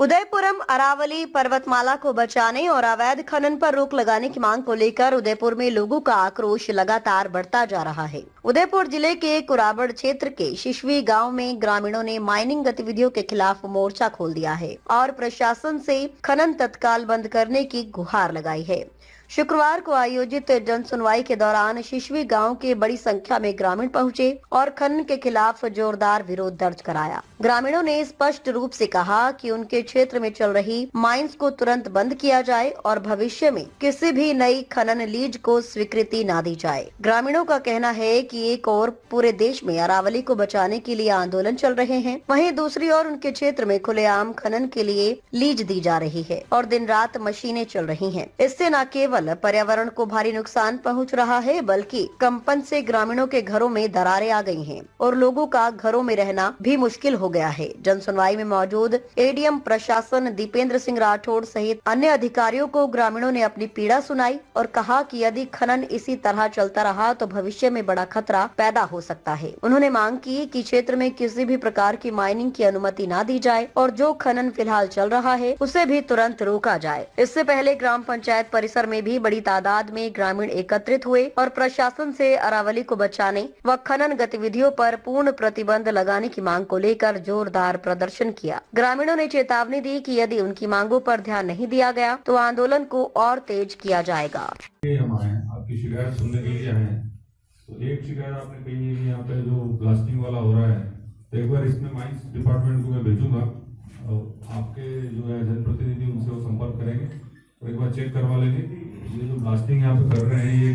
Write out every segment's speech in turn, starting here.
उदयपुरम अरावली पर्वतमाला को बचाने और अवैध खनन पर रोक लगाने की मांग को लेकर उदयपुर में लोगों का आक्रोश लगातार बढ़ता जा रहा है। उदयपुर जिले के कुराबड़ क्षेत्र के शिशवी गांव में ग्रामीणों ने माइनिंग गतिविधियों के खिलाफ मोर्चा खोल दिया है और प्रशासन से खनन तत्काल बंद करने की गुहार लगाई है। शुक्रवार को आयोजित जन सुनवाई के दौरान शिशवी गांव के बड़ी संख्या में ग्रामीण पहुंचे और खनन के खिलाफ जोरदार विरोध दर्ज कराया। ग्रामीणों ने स्पष्ट रूप से कहा कि उनके क्षेत्र में चल रही माइंस को तुरंत बंद किया जाए और भविष्य में किसी भी नई खनन लीज को स्वीकृति न दी जाए। ग्रामीणों का कहना है कि एक और पूरे देश में अरावली को बचाने के लिए आंदोलन चल रहे हैं, वहीं दूसरी ओर उनके क्षेत्र में खुलेआम खनन के लिए लीज दी जा रही है और दिन रात मशीनें चल रही हैं। इससे न केवल पर्यावरण को भारी नुकसान पहुंच रहा है, बल्कि कंपन से ग्रामीणों के घरों में दरारें आ गई हैं और लोगों का घरों में रहना भी मुश्किल हो गया है। जन सुनवाई में मौजूद एडीएम प्रशासन दीपेंद्र सिंह राठौड़ सहित अन्य अधिकारियों को ग्रामीणों ने अपनी पीड़ा सुनाई और कहा कि यदि खनन इसी तरह चलता रहा तो भविष्य में बड़ा खतरा पैदा हो सकता है। उन्होंने मांग की कि क्षेत्र में किसी भी प्रकार की माइनिंग की अनुमति न दी जाए और जो खनन फिलहाल चल रहा है उसे भी तुरंत रोका जाए। इससे पहले ग्राम पंचायत परिसर में भी बड़ी तादाद में ग्रामीण एकत्रित हुए और प्रशासन से अरावली को बचाने व खनन गतिविधियों पर पूर्ण प्रतिबंध लगाने की मांग को लेकर जोरदार प्रदर्शन किया। ग्रामीणों ने चेतावनी दी कि यदि उनकी मांगों पर ध्यान नहीं दिया गया तो आंदोलन को और तेज किया जाएगा। हम आए आपकी शिकायत सुनने के लिए आए हैं। तो एक शिकायत आपने कही है कि यहाँ पे जो ब्लास्टिंग वाला हो रहा है, तो एक बार इसमें माइंस डिपार्टमेंट को मैं भेजूंगा और आपके जो है जनप्रतिनिधि उनसे वो संपर्क करेंगे और एक बार चेक करवा लेंगे कि ये जो ब्लास्टिंग यहाँ पे कर रहे हैं ये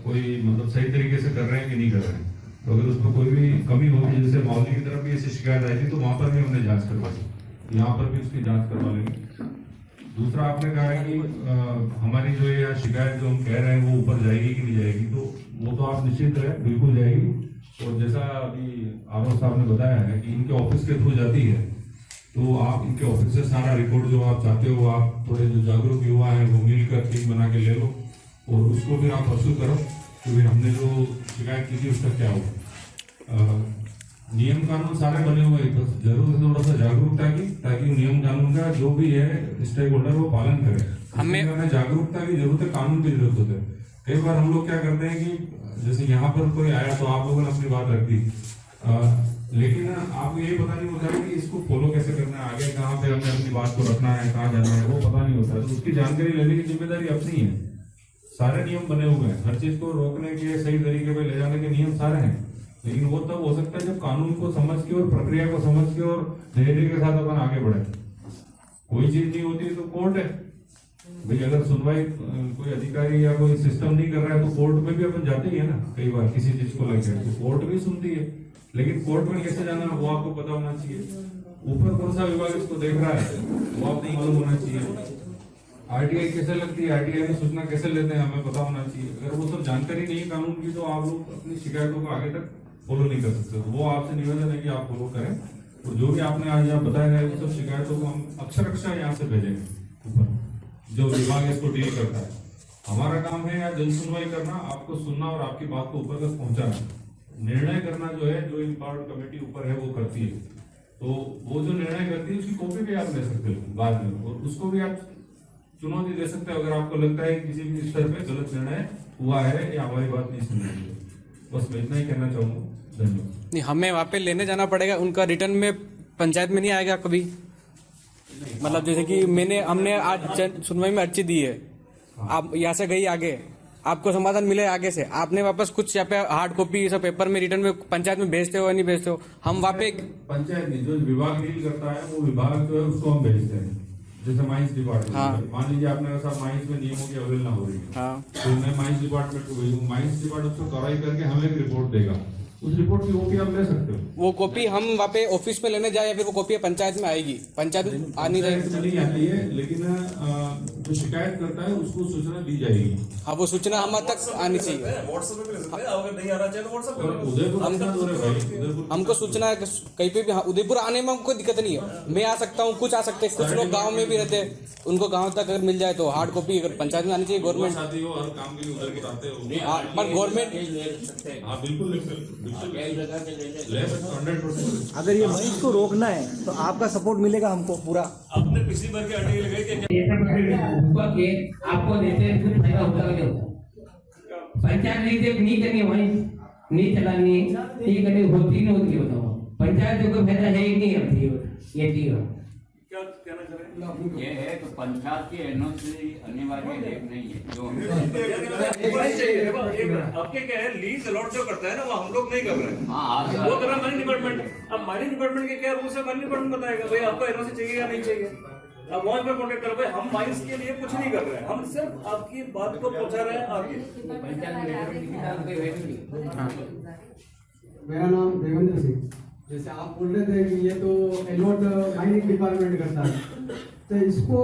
कोई मतलब सही तरीके से कर रहे हैं कि नहीं कर रहे हैं। तो अगर उसमें कोई भी कमी होगी, जैसे मौली की तरफ भी ऐसी शिकायत आई थी तो वहां पर भी हमने जांच करवा दी, यहाँ पर भी उसकी जांच करवा लेंगे। दूसरा आपने कहा है कि हमारी जो ये शिकायत जो हम कह रहे हैं वो ऊपर जाएगी कि नहीं जाएगी, तो वो तो आप निश्चित है बिल्कुल जाएगी। और जैसा अभी आरोप साहब ने बताया है कि इनके ऑफिस के थ्रू जाती है, तो आप इनके ऑफिस से सारा रिपोर्ट जो आप चाहते हो, आप थोड़े जो जागरूक युवा हैं वो मिलकर टीम बना के ले लो और उसको फिर आप परसू करो कि फिर हमने जो शिकायत की थी उसका क्या हुआ। नियम कानून सारे बने हुए हैं, तो जरूर थोड़ा सा जागरूकता की, ताकि नियम कानून का जो भी है स्टेक होल्डर वो पालन करे। हमें जागरूकता की जरूरत है, कानून की जरूरत होती है। कई बार हम लोग क्या करते हैं कि जैसे यहाँ पर कोई आया तो आप लोगों ने अपनी बात रख दी, लेकिन आपको ये पता नहीं होता है कि इसको फॉलो कैसे करना है, आगे कहाँ पे हमें अपनी बात को रखना है, कहाँ जाना है, वो पता नहीं होता है। तो उसकी जानकारी लेने की जिम्मेदारी अपनी है। सारे नियम बने हुए हैं, हर चीज को रोकने के सही तरीके पे ले जाने के नियम सारे हैं, लेकिन वो तब हो सकता है जब कानून को समझ के और प्रक्रिया को समझ के और धैर्य के साथ अपन आगे बढ़े। कोई चीज नहीं होती तो कोर्ट है भाई, अगर सुनवाई कोई अधिकारी या कोई सिस्टम नहीं कर रहा है तो कोर्ट में भी अपन जाते ही है ना। कई बार किसी चीज को लेकर तो कोर्ट भी सुनती है, लेकिन कोर्ट में कैसे जाना वो आपको पता होना चाहिए। ऊपर कौन सा विभाग इसको देख रहा है वो आपको मालूम होना चाहिए। आरटीआई कैसे लगती है, आरटीआई में सूचना कैसे लेते हैं हमें पता होना चाहिए। अगर वो सब जानकारी नहीं है कानून की तो आप लोग अपनी शिकायतों को आगे तक फॉलो नहीं कर सकते। वो आपसे निवेदन है कि आप फॉलो करें और जो भी आपने आज यहाँ बताया है वो सब शिकायतों को हम अक्षर यहाँ से भेजेंगे ऊपर, जो विभाग इसको डील करता है। हमारा काम है यहाँ जन सुनवाई करना, आपको सुनना और आपकी बात को ऊपर तक पहुंचाना। निर्णय करना जो है जो इम्पावर्ड कमेटी ऊपर है वो करती है, तो वो जो निर्णय करती है उसकी कॉपी भी आप ले सकते हो बाद में और उसको भी आप चुनौती दे सकते हो अगर आपको लगता है कि किसी भी स्तर पे गलत निर्णय हुआ है या हमारी बात नहीं सुन रही है। बस मैं इतना ही कहना चाहूंगा, धन्यवाद। नहीं, हमें वहाँ पे लेने जाना पड़ेगा, उनका रिटर्न में पंचायत में नहीं आएगा कभी? मतलब जैसे कि हमने आज सुनवाई में अर्जी दी है, आप यहाँ से गई आगे, आपको समाधान मिले आगे से, आपने वापस कुछ यहाँ पे हार्ड कॉपी सब पेपर में रिटर्न में पंचायत में भेजते हो या नहीं भेजते हो? हम वहाँ पे पंचायत नहीं, जो विभाग डील करता है वो विभाग जो है उसको हम भेजते हैं। जैसे माइंस डिपार्टमेंट, हाँ। मान लीजिए आपने कहा माइंस में नियमों की अवहेलना हो रही है, हाँ। तो मैं माइंस डिपार्टमेंट को भेजूंगा, माइंस डिपार्टमेंट उसको कार्रवाई करके हमें एक रिपोर्ट देगा, उस रिपोर्ट की कॉपी आप ले सकते हो। वो कॉपी हम वहाँ पे ऑफिस में लेने जाए या फिर वो कॉपी पंचायत में आएगी? पंचायत में आनी नहीं आती है, लेकिन जो शिकायत करता है उसको सूचना दी जाएगी। हाँ, वो सूचना हमारे तक आनी चाहिए। हमको सूचना कहीं पे भी, हाँ, उदयपुर आने में हमको दिक्कत नहीं है, मैं आ सकता हूँ, कुछ आ सकते हैं, कुछ लोग गाँव में भी रहते हैं, उनको गाँव तक अगर मिल जाए तो हार्ड कॉपी अगर पंचायत में आनी चाहिए। गवर्नमेंट हर काम के लिए उधर आते हैं पर गवर्नमेंट बिल्कुल ले सकते 100%। अगर ये माइंस को रोकना है तो आपका सपोर्ट मिलेगा हमको पूरा। आपने पिछली बार के आर्टिकल लगाई कि के आपको देते हैं कुछ फायदा होता है क्या होता है? पंचायत नहीं करनी वहीं नहीं चलानी ये करनी होती नहीं होती बताओ। पंचायत को कोई फायदा है ही नहीं होती ये चीज क्या कहना चाह रहे हैं? ये है तो पंचायत की एनओसी अनिवार्य है नहीं है जो आपके क्या है लीज अलॉट जो करता है ना वो हम लोग नहीं कर रहे हैं। हाँ वो कर रहा है माइनिंग डिपार्टमेंट। अब माइनिंग डिपार्टमेंट के क्या रूल्स है माइनिंग डिपार्टमेंट बताएगा भाई आपको एनओसी चाहिए या नहीं चाहिए। अब वहाँ पर कॉन्टेक्ट करो भाई हम माइंस के लिए कुछ नहीं कर रहे हैं हम सिर्फ आपकी बात को पहुंचा रहे हैं आगे। मेरा नाम देवेंद्र सिंह। जैसे आप बोल रहे थे कि ये तो अलर्ट माइनिंग डिपार्टमेंट करता है तो इसको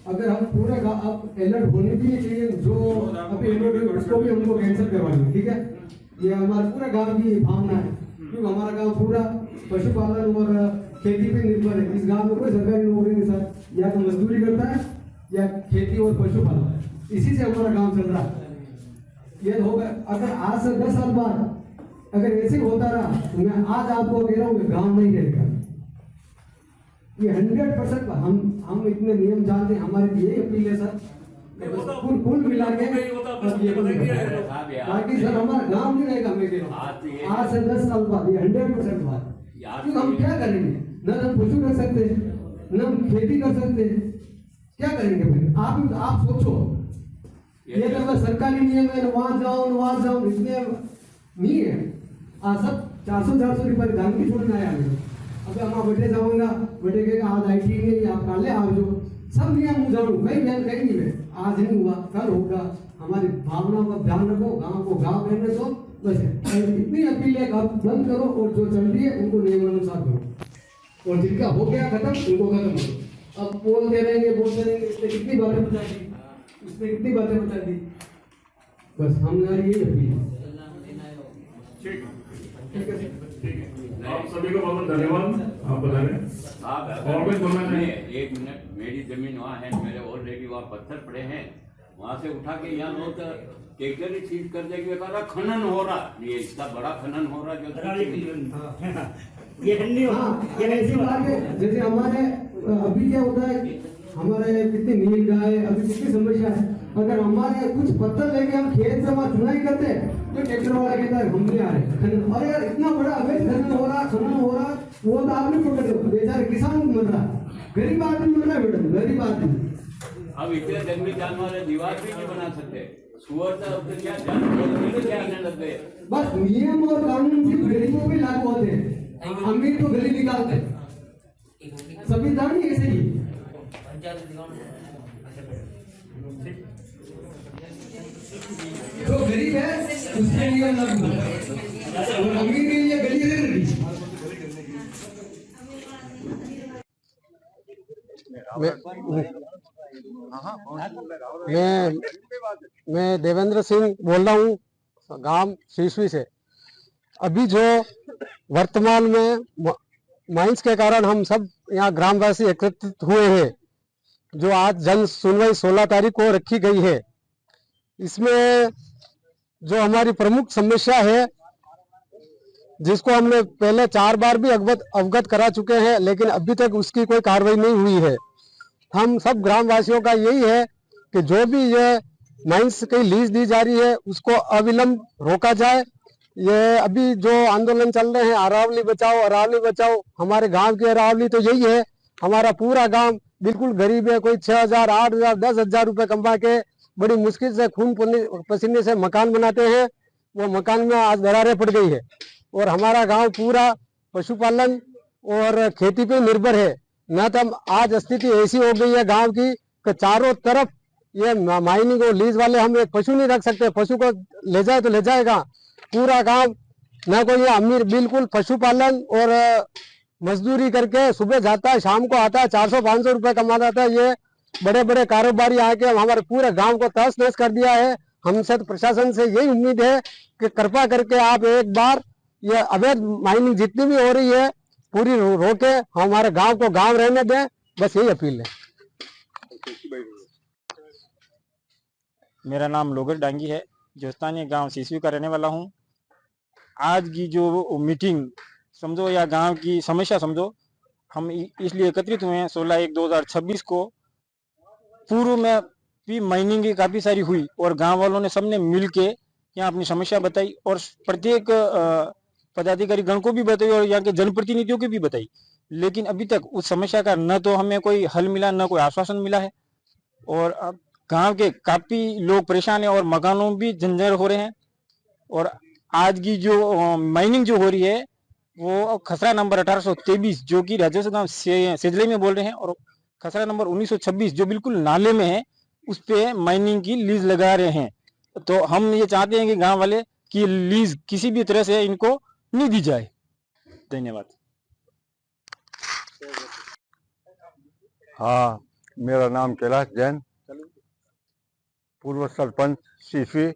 अगर हम पूरे अब अलर्ट होने भी नहीं चाहिए जो अभी अलर्ट उसको भी हमको कैंसिल करवाएंगे ठीक है। ये हमारे पूरे गांव की भावना है क्योंकि हमारा गांव पूरा पशुपालन और खेती पे निर्भर है। इस गांव में कोई सरकारी नौकरी नहीं सर या तो मजदूरी करता है या खेती और पशुपालन इसी से हमारा गांव चल रहा है। ये होगा अगर आज से 10 साल बाद अगर ऐसे होता रहा तो मैं आज आपको कह रहा हूँ गांव नहीं रहेगा। ये 100% हम इतने नियम जानते हैं। हमारी यही अपील है सर कुल मिला के बाकी सर हमारा गांव नहीं रहेगा। मैं कह रहा हूँ आज से 10 साल बाद ये 100% बात क्योंकि हम क्या करेंगे न हम पशु कर सकते न हम खेती कर सकते क्या करेंगे फिर आप सोचो। ये तो सरकारी नियम है वहां जाओ इतने नहीं है। सब 400 रुपये धान की छोड़ने आया अब हम बैठे जाऊंगा बैठे के आज IT नहीं आप काले आ जो सब नियम जाऊँ मैं बयान करेंगी मैं आज नहीं हुआ कल होगा। हमारी भावना का ध्यान रखो गांव को गांव रहने दो बस इतनी अपील है आप बंद करो और जो चल रही है उनको नियमानुसार करो और जिनका हो गया खत्म उनको खत्म करो। अब बोलते रहेंगे इसने कितनी बातें बता दी बस हमारी यही अपील है। ठीक है आप सभी को बहुत धन्यवाद। आप बता रहे और कुछ बोलना चाहिए? 1 मिनट मेरी जमीन वहाँ है मेरे ऑलरेडी वहाँ पत्थर पड़े हैं वहाँ से उठा के यहाँ लोग ट्रैक्टर ही सीज कर देंगे। खनन हो रहा ये इतना बड़ा खनन हो रहा जो ये ऐसी बात है जैसे हमारे अभी क्या होता है हमारे कितनी नील गाय अभी कितनी समस्या है। अगर हमारे कुछ पत्थर लेके हम खेत से हमारा चुनाई करते हैं तो ट्रैक्टर वाला कहता है हम नहीं आ रहे। और यार इतना बड़ा अवैध खनन हो रहा वो तो आप नहीं पकड़ दो बेचारे किसान मर रहा गरीब आदमी मर रहा है मैडम गरीब आदमी। अब इतने जंगली जानवर है दीवार भी नहीं बना सकते सुअर क्या जानवर क्या आने लग गए। बस नियम और कानून सिर्फ गरीबों पे लागू होते हैं अमीर तो गली निकालते हैं संविधान ही ऐसे ही। जो गरीब है उसके लिए लागू और अमीर के लिए गली से मैं देवेंद्र सिंह बोल रहा हूँ गांव शीशवी से। अभी जो वर्तमान में माइंस के कारण हम सब यहाँ ग्रामवासी एकत्रित हुए हैं जो आज जन सुनवाई 16 तारीख को रखी गई है। इसमें जो हमारी प्रमुख समस्या है जिसको हमने पहले 4 बार भी अवगत करा चुके हैं लेकिन अभी तक उसकी कोई कार्रवाई नहीं हुई है। हम सब ग्रामवासियों का यही है कि जो भी ये माइंस की लीज दी जा रही है उसको अविलंब रोका जाए। ये अभी जो आंदोलन चल रहे हैं अरावली बचाओ हमारे गांव की अरावली तो यही है। हमारा पूरा गांव बिल्कुल गरीब है। कोई 6,000 8,000 10,000 रुपए कमा के बड़ी मुश्किल से खून पसीने से मकान बनाते हैं। वो मकान में आज दरारें पड़ गई है और हमारा गांव पूरा पशुपालन और खेती पे निर्भर है। न तो आज स्थिति ऐसी हो गई है गांव की कि चारों तरफ ये माइनिंग और लीज वाले हम एक पशु नहीं रख सकते। पशु को ले जाए तो ले जाएगा पूरा गांव न कोई अमीर बिल्कुल पशुपालन और मजदूरी करके सुबह जाता है शाम को आता है 400-500 रुपए कमा जाता है। ये बड़े बड़े कारोबारी आके हमारे पूरे गांव को तहस नहस कर दिया है। हमसे तो प्रशासन से यही उम्मीद है कि कृपा करके आप एक बार ये अवैध माइनिंग जितनी भी हो रही है पूरी रोके हमारे गांव को गांव रहने दें बस यही अपील है। मेरा नाम लोगर डांगी है जो स्थानीय गांव शीशवी का रहने वाला हूं। आज की जो मीटिंग समझो या गांव की समस्या समझो, हम इसलिए एकत्रित हुए हैं 16/1/2026 को। पूर्व में भी माइनिंग की काफी सारी हुई और गांव वालों ने सबने मिल के यहाँ अपनी समस्या बताई और प्रत्येक पदाधिकारी गण को भी बताई और यहाँ के जनप्रतिनिधियों को भी बताई, लेकिन अभी तक उस समस्या का न तो हमें कोई हल मिला, न कोई आश्वासन मिला है। और अब गांव के काफी लोग परेशान हैं और मकानों भी जर्जर हो रहे हैं। और आज की जो माइनिंग जो हो रही है वो खसरा नंबर 1823 जो कि राजस्व गांव सेजले में बोल रहे हैं, और खसरा नंबर 1926 जो बिल्कुल नाले में है, उस पे माइनिंग की लीज लगा रहे हैं। तो हम ये चाहते हैं कि गांव वाले की लीज किसी भी तरह से इनको नहीं दी जाए। धन्यवाद। हाँ, मेरा नाम कैलाश जैन, पूर्व सरपंच शिशवी।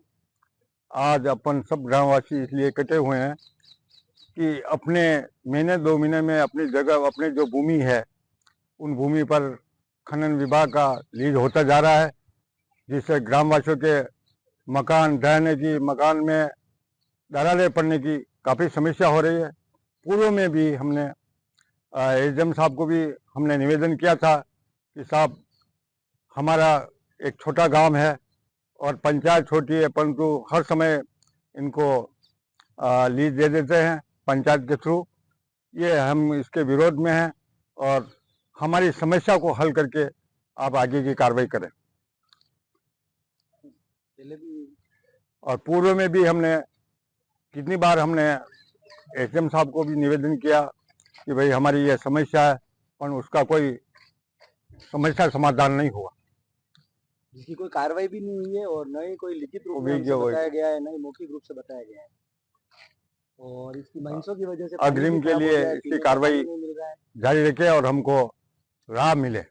आज अपन सब ग्रामवासी इसलिए इकट्ठे हुए हैं कि अपने महीने 2 महीने में अपनी जगह, अपने जो भूमि है उन भूमि पर खनन विभाग का लीज होता जा रहा है, जिससे ग्रामवासियों के मकान ढहने की, मकान में दरारें पड़ने की काफ़ी समस्या हो रही है। पूर्व में भी हमने एसडीएम साहब को भी हमने निवेदन किया था कि साहब, हमारा एक छोटा गांव है और पंचायत छोटी है, परंतु हर समय इनको लीज दे देते हैं पंचायत के थ्रू। ये हम इसके विरोध में हैं और हमारी समस्या को हल करके आप आगे की कार्रवाई करें। और पूर्व में भी हमने कितनी बार हमने एसडीएम साहब को भी निवेदन किया कि भाई हमारी ये समस्या है, पर उसका कोई समस्या समाधान नहीं हुआ। जिसकी कोई कार्रवाई भी नहीं हुई है और न ही कोई लिखित रूप में हमसे बताया गया है, न ही मौखिक रूप से बताया गया है। और इसकी महिषों की वजह से अग्रिम के लिए इसकी कार्रवाई जारी रखें और हमको राह मिले।